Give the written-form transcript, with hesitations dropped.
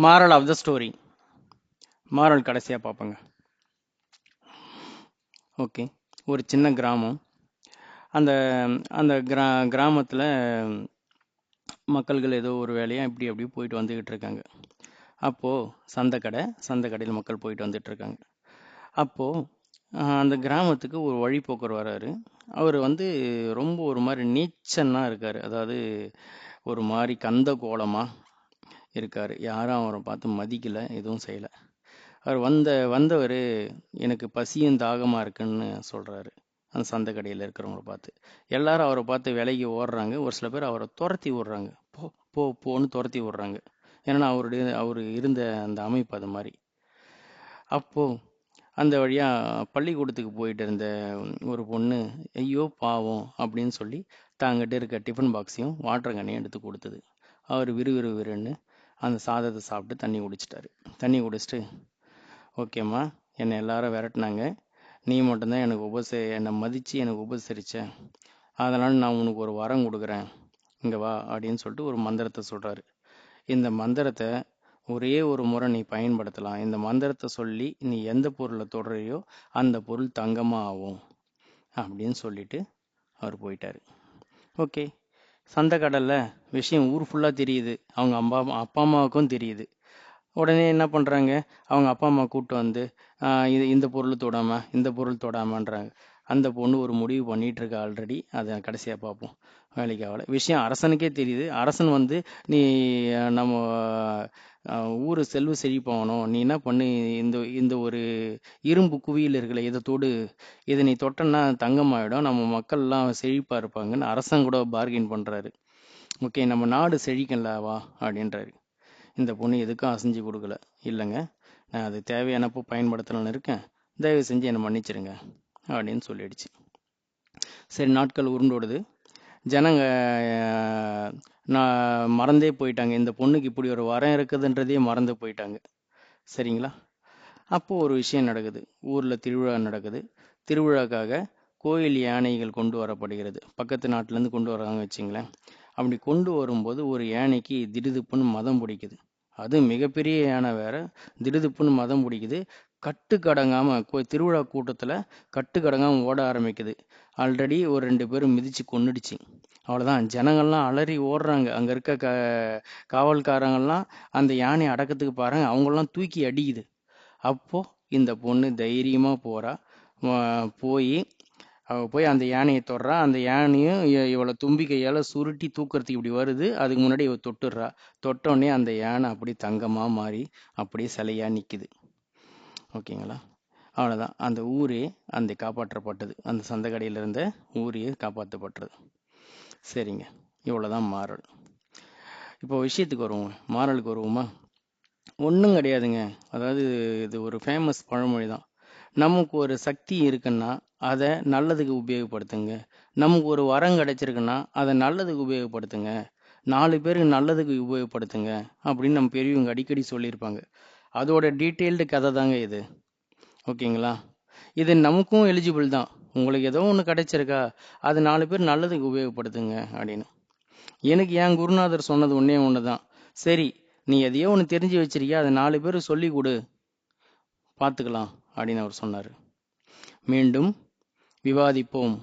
Moral of the story. Moral கடைசியாக பார்ப்போங்க. Okay, ஒரு சின்ன கிராமம். அந்த அந்த கிராமத்தில் மக்கள்கள் ஏதோ ஒரு வேலையாக இப்படி அப்படி போயிட்டு வந்துக்கிட்டு இருக்காங்க. அப்போது சந்தை கடையில் மக்கள் போயிட்டு வந்துட்டு இருக்காங்க. அப்போது அந்த கிராமத்துக்கு ஒரு வழிப்போக்கர் வராரு. அவர் ரொம்ப ஒரு மாதிரி நீச்சன்னா இருக்கார். அதாவது ஒரு மாதிரி கந்த கோலமாக இருக்கார். யாரும் அவரை பார்த்து மதிக்கலை, எதுவும் செய்யலை. அவர் வந்தவர் எனக்கு பசியும் தாகமாக இருக்குன்னு சொல்கிறாரு. அந்த சந்தை கடையில் இருக்கிறவங்கள பார்த்து எல்லாரும் அவரை பார்த்து விலைக்கு ஓடுறாங்க. ஒரு சில பேர் அவரை துரத்தி விடுறாங்க. போ போ போன்னு துரத்தி விடுறாங்க. ஏன்னா அவர் இருந்த அந்த அமைப்பு அது மாதிரி. அப்போது அந்த வழியாக பள்ளிக்கூடத்துக்கு போயிட்டு இருந்த ஒரு பொண்ணு, ஐயோ பாவம் அப்படின்னு சொல்லி தாங்கிட்ட இருக்க டிஃபன் பாக்ஸையும் வாட்டர் கேனையும் எடுத்து கொடுத்தது. அவர் விறுவிறுன்னு அந்த சாதத்தை சாப்பிட்டு தண்ணி குடிச்சிட்டாரு. தண்ணி குடிச்சிட்டு, ஓகேம்மா, என்னை எல்லாரும் விரட்டினாங்க, நீ மட்டும்தான் எனக்கு என்னை மதித்து எனக்கு உபசரிச்ச, அதனால் நான் உனக்கு ஒரு வரம் கொடுக்குறேன், இங்கே வா அப்படின்னு சொல்லிட்டு ஒரு மந்திரத்தை சொல்கிறாரு. இந்த மந்திரத்தை ஒரே ஒரு முறை நீ பயன்படுத்தலாம். இந்த மந்திரத்தை சொல்லி நீ எந்த பொருளை தொடரையோ அந்த பொருள் தங்கமாக ஆகும் அப்படின்னு சொல்லிட்டு அவர் போயிட்டார். ஓகே, சந்தை கடலில் விஷயம் ஊர் ஃபுல்லாக தெரியுது. அவங்க அப்பா அம்மாவுக்கும் தெரியுது. உடனே என்ன பண்ணுறாங்க, அவங்க அப்பா அம்மா கூப்பிட்டு வந்து இந்த பொருள் தொடாமல் இந்த பொருள் தொடாமன்றாங்க. அந்த பொண்ணு ஒரு முடிவு பண்ணிகிட்டு இருக்கா ஆல்ரெடி. அதை கடைசியாக பார்ப்போம். வேலைக்கு ஆகலை. விஷயம் அரசனுக்கே தெரியுது. அரசன் நீ நம்ம ஊர் செல்வ செழிப்பாகணும், நீ என்ன பண்ணு, இந்த இந்த ஒரு இரும்பு குவியில் இருக்கல, இதை தொடு, இதை நீ தொட்டன்னா தங்கமாயிடும், நம்ம மக்கள்லாம் செழிப்பாக இருப்பாங்கன்னு அரசன் கூட பார்கெயின் பண்ணுறாரு. ஓகே, நம்ம நாடு செழிக்கல வா அப்படின்றாரு. இந்த பொண்ணு எதுக்கும் அசைஞ்சு கொடுக்கல. இல்லைங்க, நான் அது தேவையானப்போ பயன்படுத்தலான்னு இருக்கேன், தயவு செஞ்சு என்னை மன்னிச்சிருங்க அப்படின்னு சொல்லிடுச்சு. சரி, நாட்கள் உருண்டோடுது. ஜனங்க நான் மறந்தே போயிட்டாங்க. இந்த பொண்ணுக்கு இப்படி ஒரு வரம் இருக்குதுன்றதே மறந்து போயிட்டாங்க. சரிங்களா? அப்போது ஒரு விஷயம் நடக்குது. ஊரில் திருவிழா நடக்குது. திருவிழாக்காக கோயில் யானைகள் கொண்டு வரப்படுகிறது. பக்கத்து நாட்டிலேருந்து கொண்டு வராங்க வச்சுங்களேன். அப்படி கொண்டு வரும்போது ஒரு யானைக்கு திடுதுப்புன்னு மதம் பிடிக்குது. அது மிகப்பெரிய யானை வேற. திடுதுப்புன்னு மதம் பிடிக்குது. கட்டுக்கடங்காமல் திருவிழா கூட்டத்தில் கட்டுக்கடங்காமல் ஓட ஆரம்பிக்குது. ஆல்ரெடி ஒரு 2 பேரும் மிதித்து கொன்னுடுச்சு. அவ்வளோதான், ஜனங்கள்லாம் அலறி ஓடுறாங்க. அங்கே இருக்க காவல்காரங்கள்லாம் அந்த யானையை அடக்கத்துக்கு பாருங்க, அவங்களெலாம் தூக்கி அடிக்குது. அப்போது இந்த பொண்ணு தைரியமாக போகிறா. போய் அந்த யானையை தொடுறா. அந்த யானையும் இவளை தும்பி கையால் சுருட்டி தூக்கிறதுக்கு இப்படி வருது. அதுக்கு முன்னாடி இவள் தொட்டுடுறா. தொட்டோடனே அந்த யானை அப்படி தங்கமாக மாறி அப்படியே சிலையாக நிற்குது. ஓகேங்களா? அவ்வளோதான், அந்த ஊரே காப்பாற்றப்பட்டது. அந்த சந்தை கடையில் இருந்த ஊரே காப்பாற்றப்பட்டது. சரிங்க, இவ்வளோதான் மாறல். இப்போ விஷயத்துக்கு வருவோங்க, மாறலுக்கு வருவோமா? ஒன்றும் கிடையாதுங்க. அதாவது இது ஒரு ஃபேமஸ் பழமொழி தான். நமக்கு ஒரு சக்தி இருக்குன்னா அதை நல்லதுக்கு உபயோகப்படுத்துங்க. நமக்கு ஒரு வரம் கிடைச்சிருக்குன்னா அதை நல்லதுக்கு உபயோகப்படுத்துங்க. 4 பேருக்கு நல்லதுக்கு உபயோகப்படுத்துங்க அப்படின்னு நம்ம பெரியவங்க அடிக்கடி சொல்லியிருப்பாங்க. அதோட டீட்டெயில்டு கதை தாங்க இது. ஓகேங்களா? இது நமக்கும் எலிஜிபிள் தான். உங்களுக்கு ஏதோ ஒன்று கிடைச்சிருக்கா, அது 4 பேர் நல்லதுக்கு உபயோகப்படுத்துங்க அப்படின்னு. எனக்கு என் குருநாதர் சொன்னது ஒன்று தான். சரி, நீ எதையோ ஒன்று தெரிஞ்சு வச்சிருக்கியா, அதை 4 பேர் சொல்லி கொடு, பார்த்துக்கலாம் அப்படின்னு அவர் சொன்னார். மீண்டும் விவாதிப்போம்.